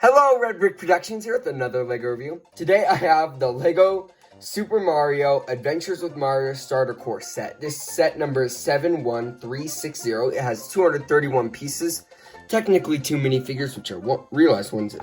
Hello, Red Brick Productions here with another LEGO review. Today I have the LEGO Super Mario Adventures with Mario Starter Course set. This set number is 71360. It has 231 pieces, technically 2 minifigures, which are real-life ones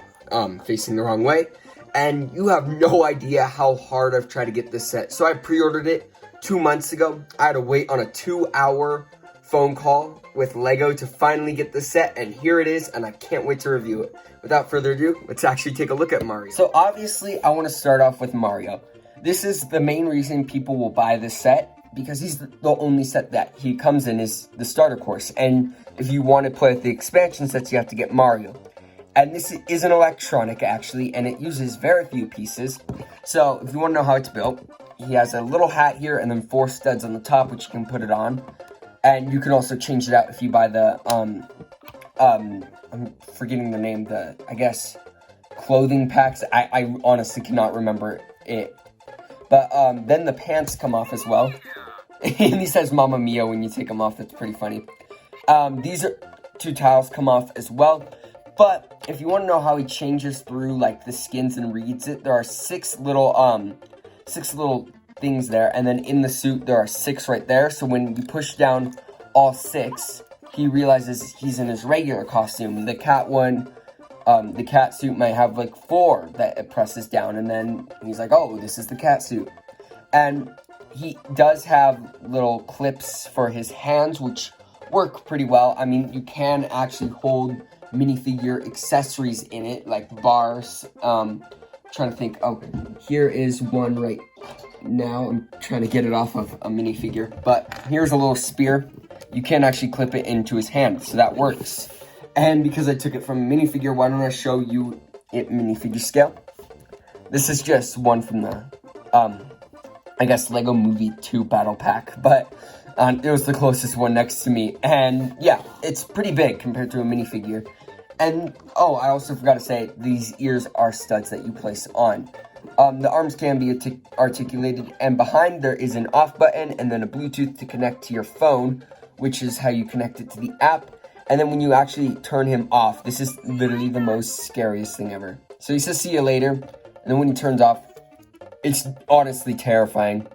facing the wrong way. And you have no idea how hard I've tried to get this set. So I pre-ordered it 2 months ago. I had to wait on a 2-hour phone call with LEGO to finally get the set, and here it is, and I can't wait to review it. Without further ado, let's actually take a look at Mario. So obviously, I want to start off with Mario. This is the main reason people will buy this set, because he's the only set that he comes in is the starter course, and if you want to play with the expansion sets, you have to get Mario. And this is an electronic, actually, and it uses very few pieces. So if you want to know how it's built, he has a little hat here, and then 4 studs on the top, which you can put it on. And you can also change it out if you buy the, I'm forgetting the name, I guess, clothing packs. I honestly cannot remember it. But, then the pants come off as well. And he says Mamma Mia when you take them off. That's pretty funny. These 2 tiles come off as well. But, if you want to know how he changes through, like, the skins and reads it, there are 6 little things there, and then in the suit there are 6 right there. So when you push down all 6, he realizes he's in his regular costume. The cat one, the cat suit might have like 4 that it presses down, and then he's like, oh, this is the cat suit. And he does have little clips for his hands, which work pretty well. I mean, you can actually hold minifigure accessories in it, like bars. Trying to think. Oh, here is one right now. I'm trying to get it off of a minifigure, but here's a little spear. You can actually clip it into his hand, so that works. And because I took it from a minifigure, why don't I show you it minifigure scale? This is just one from the, I guess, LEGO Movie 2 Battle Pack, but it was the closest one next to me. And yeah, it's pretty big compared to a minifigure. And, oh, I also forgot to say, these ears are studs that you place on. The arms can be articulated, and behind there is an off button, and then a Bluetooth to connect to your phone, which is how you connect it to the app. And then when you actually turn him off, this is literally the most scariest thing ever. So he says, see you later, and then when he turns off, it's honestly terrifying.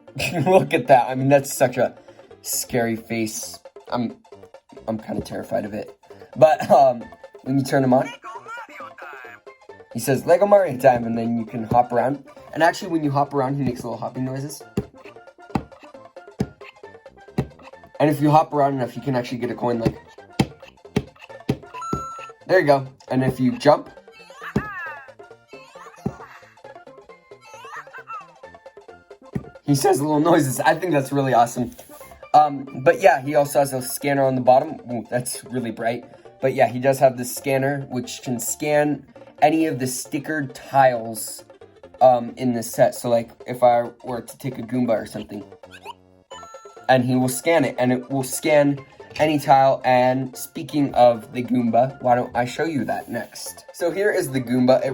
Look at that. I mean, that's such a scary face. I'm kind of terrified of it. But, when you turn him on, he says, Lego Mario time, and then you can hop around. And actually, when you hop around, he makes little hopping noises. And if you hop around enough, you can actually get a coin like... There you go. And if you jump... he says little noises. I think that's really awesome. But yeah, he also has a scanner on the bottom. Ooh, that's really bright. But yeah, he does have this scanner, which can scan any of the stickered tiles in this set. So like, if I were to take a Goomba or something, and he will scan it, and it will scan any tile. And speaking of the Goomba, why don't I show you that next? So here is the Goomba.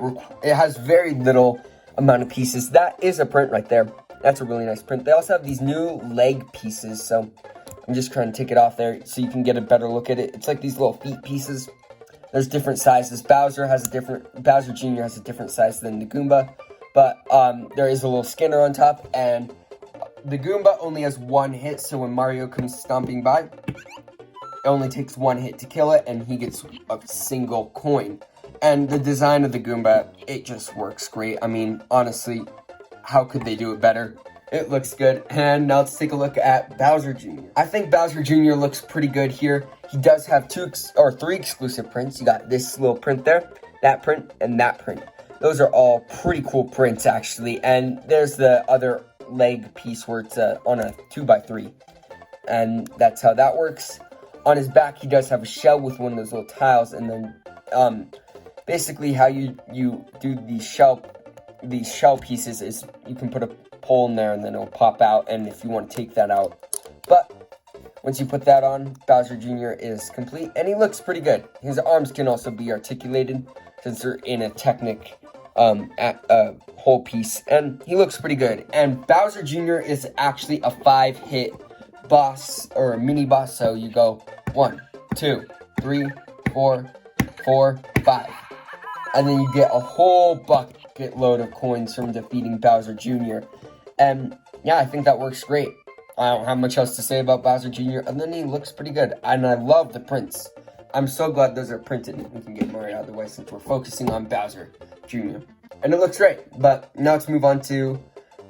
It has very little amount of pieces. That is a print right there. That's a really nice print. They also have these new leg pieces, so I'm just trying to take it off there so you can get a better look at it. It's like these little feet pieces. There's different sizes. Bowser Jr. has a different size than the Goomba, but there is a little scanner on top, and the Goomba only has 1 hit, so when Mario comes stomping by, it only takes 1 hit to kill it, and he gets a single coin. And the design of the Goomba, it just works great. I mean, honestly, how could they do it better? It looks good. And now let's take a look at Bowser Jr. I think Bowser Jr. looks pretty good here. He does have 3 exclusive prints. You got this little print there, that print, and that print. Those are all pretty cool prints, actually. And there's the other leg piece where it's on a 2x3. And that's how that works. On his back, he does have a shell with one of those little tiles. And then basically how you do these shell pieces is you can put a pole in there and then it'll pop out, and if you want to take that out. But once you put that on, Bowser Jr. is complete, and he looks pretty good. His arms can also be articulated since they're in a Technic whole piece, and he looks pretty good. And Bowser Jr. is actually a 5-hit boss, or a mini boss, so you go 1, 2, 3, 4, 4, 5. and then you get a whole bucket load of coins from defeating Bowser Jr. And yeah, I think that works great. I don't have much else to say about Bowser Jr. and then he looks pretty good, and I love the prints. I'm so glad those are printed. We can get Mario out of the way since we're focusing on Bowser Jr. And it looks great, but now let's move on to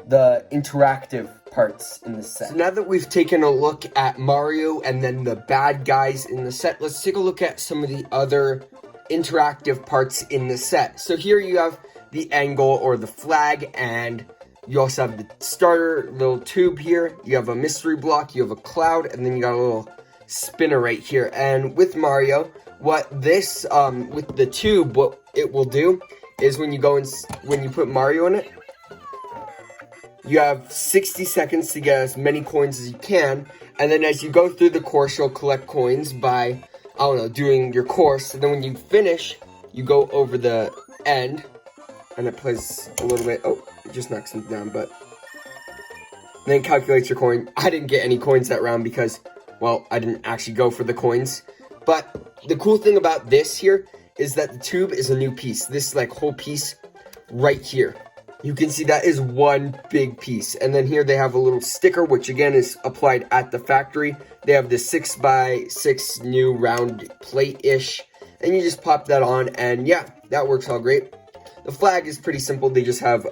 the interactive parts in the set. So now that we've taken a look at Mario and then the bad guys in the set, let's take a look at some of the other interactive parts in the set. So here you have the angle or the flag, and you also have the starter little tube here. You have a mystery block, you have a cloud, and then you got a little spinner right here. And with Mario, what this, with the tube, what it will do is when you put Mario in it, you have 60 seconds to get as many coins as you can, and then as you go through the course, you'll collect coins by, I don't know, doing your course, and then when you finish, you go over the end, and it plays a little bit, oh, it just knocks him down, but then it calculates your coin. I didn't get any coins that round because, well, I didn't actually go for the coins, but the cool thing about this here is that the tube is a new piece. This, like, whole piece right here. You can see that is one big piece. And then here they have a little sticker, which again is applied at the factory. They have the 6x6 new round plate-ish. And you just pop that on, and yeah, that works all great. The flag is pretty simple. They just have,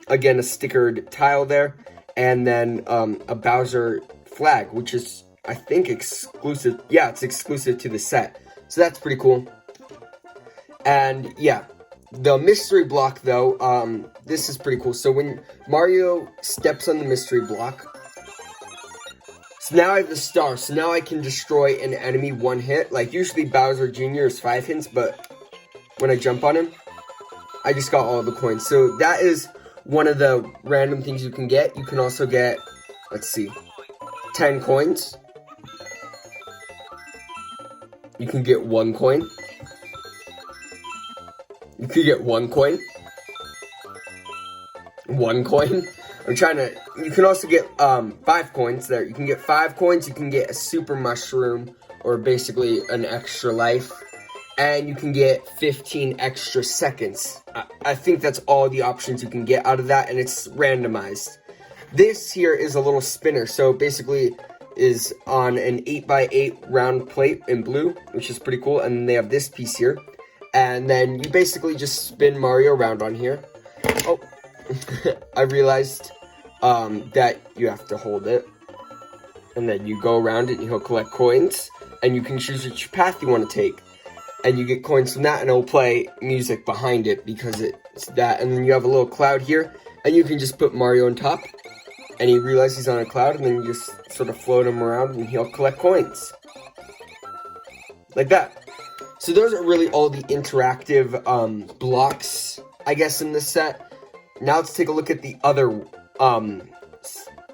again, a stickered tile there. And then a Bowser flag, which is, I think, exclusive. Yeah, it's exclusive to the set. So that's pretty cool. And yeah. The mystery block, though, this is pretty cool. So when Mario steps on the mystery block, so now I have the star. So now I can destroy an enemy one hit. Like, usually Bowser Jr. is 5 hits, but when I jump on him, I just got all the coins. So that is one of the random things you can get. You can also get, let's see, 10 coins. You can get 1 coin. You could get 1 coin. 1 coin. You can also get 5 coins there. You can get 5 coins. You can get a super mushroom, or basically an extra life. And you can get 15 extra seconds. I think that's all the options you can get out of that, and it's randomized. This here is a little spinner. So basically is on an 8x8 round plate in blue, which is pretty cool. And they have this piece here. And then you basically just spin Mario around on here. Oh, I realized that you have to hold it. And then you go around it and he'll collect coins. And you can choose which path you want to take. And you get coins from that, and it'll play music behind it because it's that. And then you have a little cloud here. And you can just put Mario on top. And he realizes he's on a cloud, and then you just sort of float him around and he'll collect coins. Like that. So those are really all the interactive blocks, I guess, in this set. Now let's take a look at the other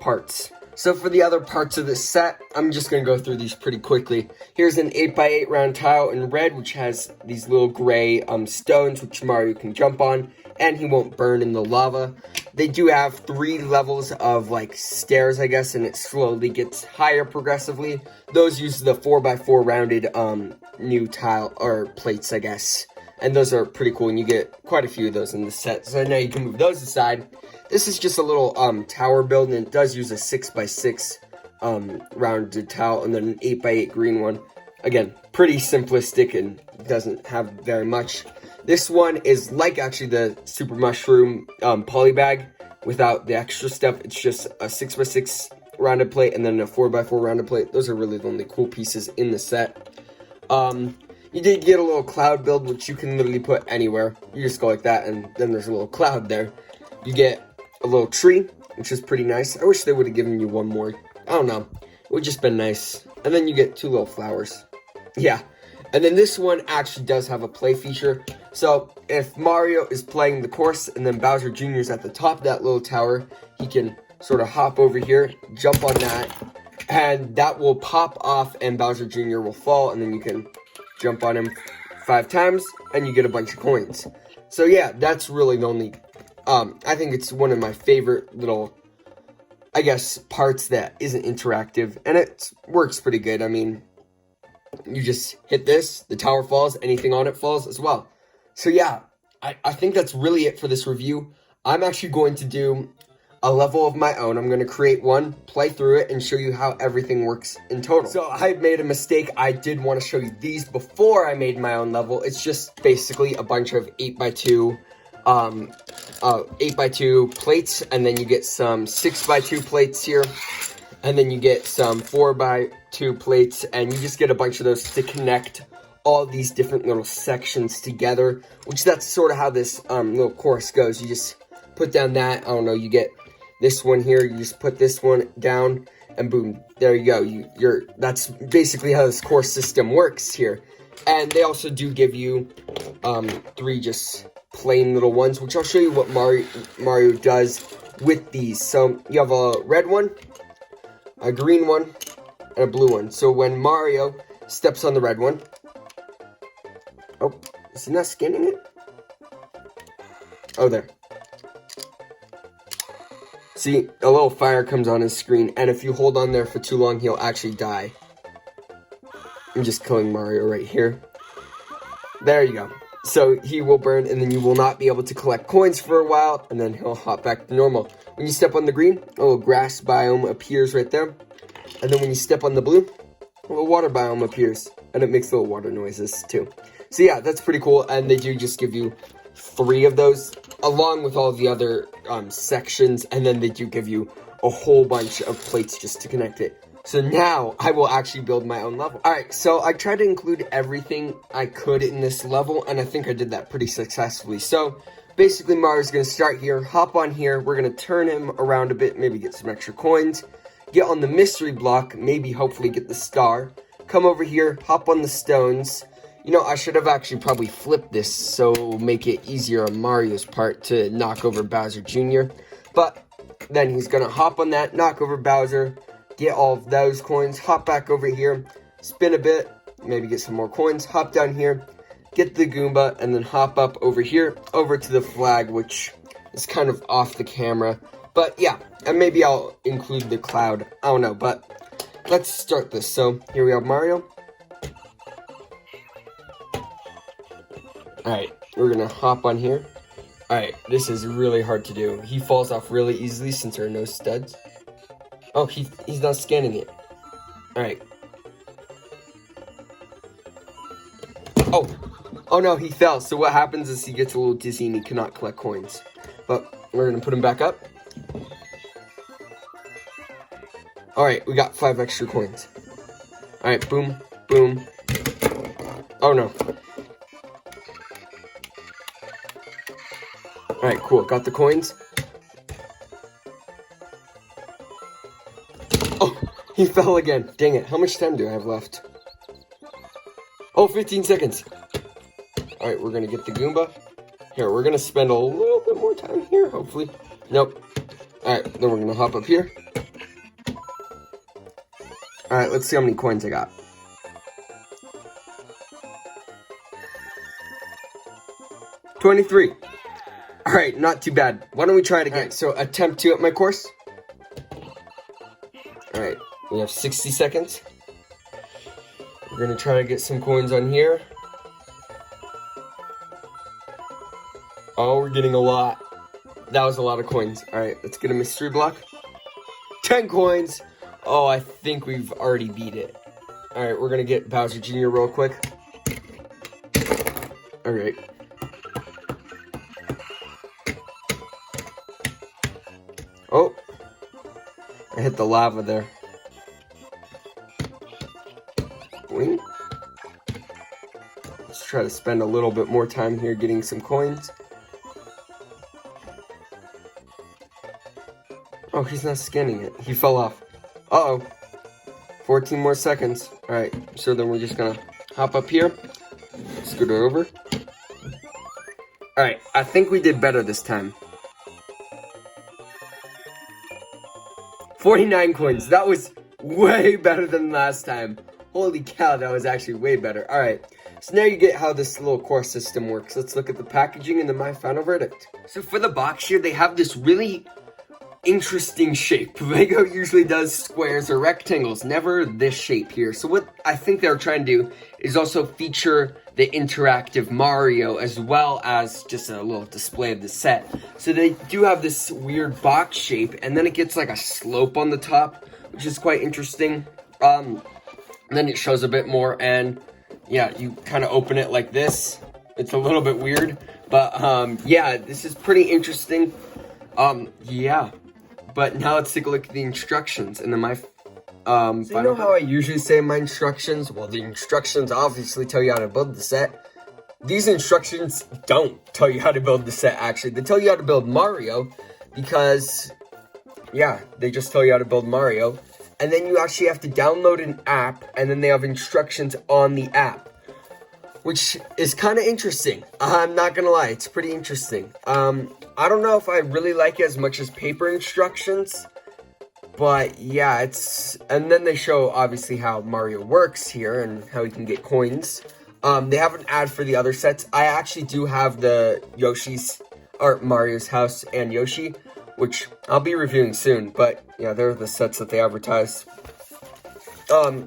parts. So for the other parts of this set, I'm just going to go through these pretty quickly. Here's an 8x8 round tile in red, which has these little gray stones, which Mario can jump on, and he won't burn in the lava. They do have 3 levels of, like, stairs, I guess, and it slowly gets higher progressively. Those use the 4x4 rounded new tile, or plates, I guess. And those are pretty cool, and you get quite a few of those in the set. So now you can move those aside. This is just a little tower build, and it does use a 6x6 rounded tile, and then an 8x8 green one. Again, pretty simplistic and doesn't have very much. This one is like actually the Super Mushroom polybag without the extra stuff. It's just a 6x6 rounded plate and then a 4x4 rounded plate. Those are really the only cool pieces in the set. You did get a little cloud build, which you can literally put anywhere. You just go like that, and then there's a little cloud there. You get a little tree, which is pretty nice. I wish they would have given you one more. I don't know. It would just been nice. And then you get 2 little flowers. Yeah. And then this one actually does have a play feature. So if Mario is playing the course and then Bowser Jr. is at the top of that little tower, he can sort of hop over here, jump on that, and that will pop off and Bowser Jr. will fall, and then you can jump on him 5 times and you get a bunch of coins. So yeah, that's really the only, I think it's one of my favorite little, I guess, parts that isn't interactive, and it works pretty good. I mean, you just hit this, the tower falls, anything on it falls as well. So yeah, I think that's really it for this review. I'm actually going to do a level of my own. I'm going to create one, play through it, and show you how everything works in total. So I made a mistake. I did want to show you these before I made my own level. It's just basically a bunch of 8x2 8x2 plates, and then you get some 6x2 plates here, and then you get some 4x2 plates, and you just get a bunch of those to connect all these different little sections together, which that's sort of how this little course goes. You just put down that, I don't know, you get this one here, you just put this one down, and boom, there you go. That's basically how this course system works here. And they also do give you 3 just plain little ones, which I'll show you what Mario does with these. So you have a red one, a green one, and a blue one. So when Mario steps on the red one, oh, is he not scanning it? Oh, there. See, a little fire comes on his screen, and if you hold on there for too long, he'll actually die. I'm just killing Mario right here. There you go. So he will burn, and then you will not be able to collect coins for a while, and then he'll hop back to normal. When you step on the green, a little grass biome appears right there. And then when you step on the blue, a little water biome appears, and it makes little water noises too. So yeah, that's pretty cool, and they do just give you 3 of those, along with all the other sections, and then they do give you a whole bunch of plates just to connect it. So now I will actually build my own level. Alright, so I tried to include everything I could in this level, and I think I did that pretty successfully. So basically Mario's going to start here, hop on here, we're going to turn him around a bit, maybe get some extra coins, get on the mystery block, maybe hopefully get the star, come over here, hop on the stones. You know, I should have actually probably flipped this so make it easier on Mario's part to knock over Bowser Jr. But then he's going to hop on that, knock over Bowser, get all of those coins, hop back over here, spin a bit, maybe get some more coins, hop down here, get the Goomba, and then hop up over here, over to the flag, which is kind of off the camera. But yeah, and maybe I'll include the cloud, I don't know, but let's start this. So here we have Mario. Alright, we're gonna hop on here. Alright, this is really hard to do. He falls off really easily since there are no studs. Oh, he's not scanning it. Alright. Oh no, he fell. So what happens is he gets a little dizzy and he cannot collect coins. But we're gonna put him back up. Alright, we got 5 extra coins. Alright, boom, boom. Oh no. Alright, cool. Got the coins. Oh, he fell again. Dang it. How much time do I have left? Oh, 15 seconds. Alright, we're going to get the Goomba. Here, we're going to spend a little bit more time here, hopefully. Nope. Alright, then we're going to hop up here. Alright, let's see how many coins I got. 23. Alright, not too bad. Why don't we try it again? Right, so attempt 2 at my course. Alright, we have 60 seconds. We're going to try to get some coins on here. Oh, we're getting a lot. That was a lot of coins. Alright, let's get a mystery block. 10 coins. Oh, I think we've already beat it. Alright, we're going to get Bowser Jr. real quick. Alright. Oh, I hit the lava there. Boing. Let's try to spend a little bit more time here getting some coins. Oh, he's not scanning it. He fell off. Uh-oh. 14 more seconds. Alright, so then we're just gonna hop up here. Scoot it over. Alright, I think we did better this time. 49 coins. That was way better than last time. Holy cow, that was actually way better. Alright, so now you get how this little course system works. Let's look at the packaging and then my final verdict. So for the box here, they have this really interesting shape. Lego usually does squares or rectangles, never this shape here. So what I think they're trying to do is also feature the interactive Mario, as well as just a little display of the set. So they do have this weird box shape, and then it gets like a slope on the top, which is quite interesting. Then it shows a bit more, and yeah, you kind of open it like this. It's a little bit weird, but yeah, this is pretty interesting. Yeah, but now let's take a look at the instructions, and then my so you know how I usually say my instructions? Well, the instructions obviously tell you how to build the set. These instructions don't tell you how to build the set, actually. They tell you how to build Mario because, yeah, they just tell you how to build Mario. And then you actually have to download an app, and then they have instructions on the app, which is kind of interesting. I'm not gonna lie, it's pretty interesting. I don't know if I really like it as much as paper instructions, but yeah, and then they show obviously how Mario works here and how you can get coins. They have an ad for the other sets. I actually do have the Mario's house and Yoshi, which I'll be reviewing soon, but yeah, they're the sets that they advertise.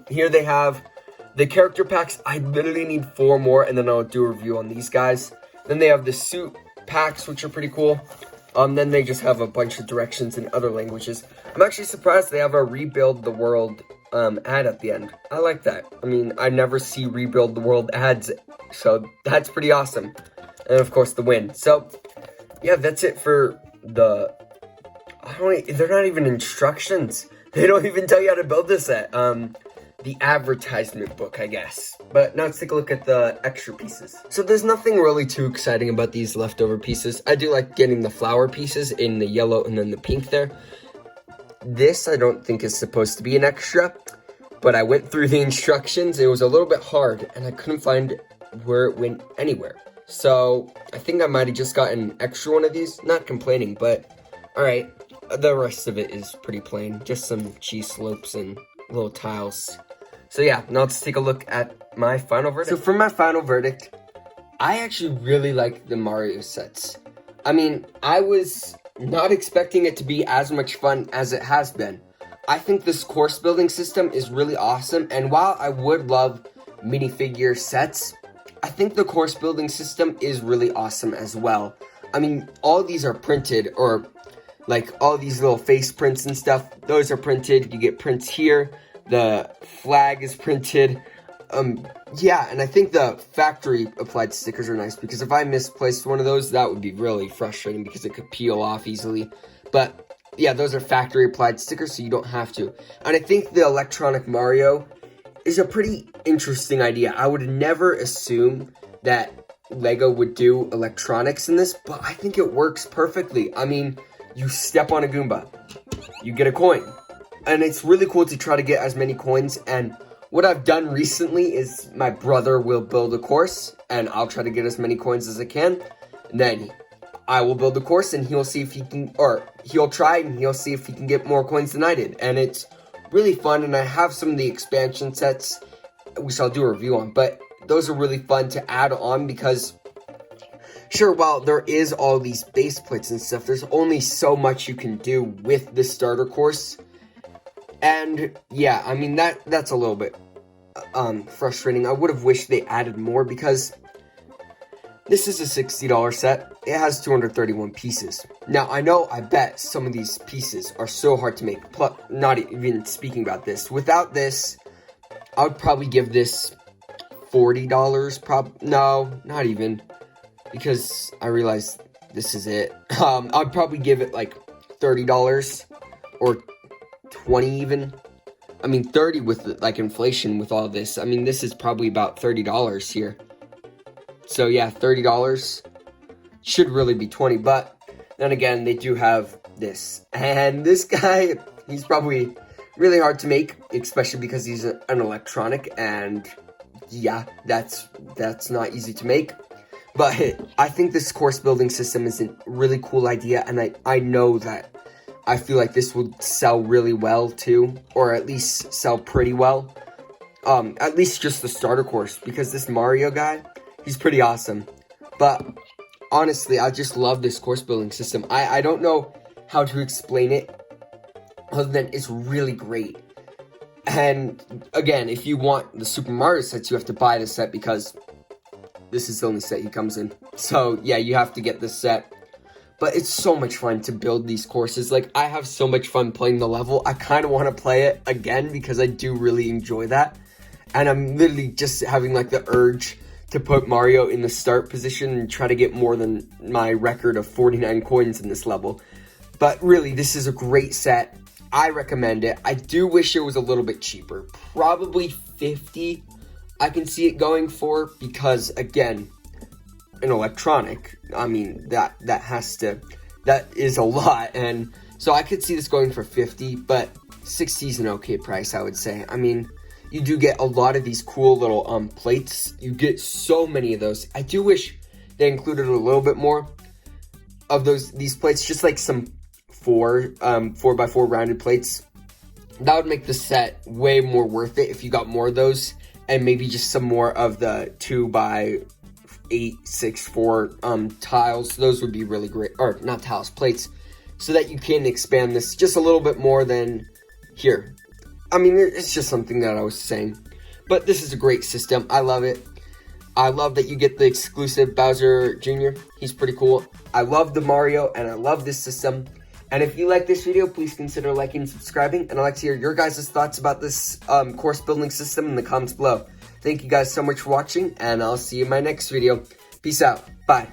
Here they have the character packs. I literally need 4 more, and then I'll do a review on these guys. Then they have the suit packs, which are pretty cool. Then they just have a bunch of directions in other languages. I'm actually surprised they have a Rebuild the World ad at the end. I like that. I mean, I never see Rebuild the World ads, so that's pretty awesome. And of course, the win. So, yeah, that's it for the... they're not even instructions. They don't even tell you how to build this set. The advertisement book, I guess. But now let's take a look at the extra pieces. So there's nothing really too exciting about these leftover pieces. I do like getting the flower pieces in the yellow and then the pink there. This I don't think is supposed to be an extra, but I went through the instructions. It was a little bit hard, and I couldn't find where it went anywhere. So I think I might have just got an extra one of these. Not complaining, but alright. The rest of it is pretty plain. Just some cheese slopes and little tiles. So yeah, now let's take a look at my final verdict. So for my final verdict, I actually really like the Mario sets. I mean, I was not expecting it to be as much fun as it has been. I think this course building system is really awesome, and while I would love minifigure sets, I think the course building system is really awesome as well. I mean, all these are printed, or like all these little face prints and stuff, those are printed. You get prints here. The flag is printed. Yeah, and I think the factory applied stickers are nice, because if I misplaced one of those, that would be really frustrating because it could peel off easily. But yeah, those are factory applied stickers, so you don't have to. And I think the electronic Mario is a pretty interesting idea. I would never assume that Lego would do electronics in this, but I think it works perfectly. I mean, you step on a Goomba, you get a coin. And it's really cool to try to get as many coins. And what I've done recently is my brother will build a course, and I'll try to get as many coins as I can. And then I will build a course, and he'll see if he can, or he'll try and he'll see if he can get more coins than I did. And it's really fun, and I have some of the expansion sets, which I'll do a review on. But those are really fun to add on because, sure, while there is all these base plates and stuff, there's only so much you can do with the starter course. And yeah, I mean, that's a little bit frustrating. I would have wished they added more, because this is a $60 set. It has 231 pieces. Now, I bet some of these pieces are so hard to make. Not even speaking about this. Without this, I would probably give this $40. No, not even. Because I realized this is it. I'd probably give it like $30 or 20 even. I mean, 30 with like inflation with all this. I mean, this is probably about $30 here. So yeah, $30 should really be 20, but then again, they do have this. And this guy, he's probably really hard to make, especially because he's an electronic, and yeah, that's not easy to make. But I think this course building system is a really cool idea, and I know that I feel like this would sell really well too, or at least sell pretty well. At least just the starter course, because this Mario guy, he's pretty awesome. But honestly, I just love this course building system. I don't know how to explain it other than it's really great. And again, if you want the Super Mario sets, you have to buy the set, because this is the only set he comes in. So yeah, you have to get this set. But it's so much fun to build these courses. Like, I have so much fun playing the level. I kind of want to play it again because I do really enjoy that. And I'm literally just having like the urge to put Mario in the start position and try to get more than my record of 49 coins in this level. But really, this is a great set. I recommend it. I do wish it was a little bit cheaper. Probably 50 I can see it going for, because again, an electronic, I mean, that is a lot. And so I could see this going for 50, but 60 is an okay price, I would say. I mean, you do get a lot of these cool little plates. You get so many of those. I do wish they included a little bit more of these plates, just like some 4x4 rounded plates. That would make the set way more worth it if you got more of those, and maybe just some more of the 2x8, 6, 4 tiles. Those would be really great, or not tiles, plates, so that you can expand this just a little bit more than here. I mean, it's just something that I was saying. But this is a great system. I love it. I love that you get the exclusive Bowser Jr. He's pretty cool. I love the Mario, and I love this system. And if you like this video, please consider liking and subscribing. And I'd like to hear your guys' thoughts about this course building system in the comments below. Thank you guys so much for watching, and I'll see you in my next video. Peace out. Bye.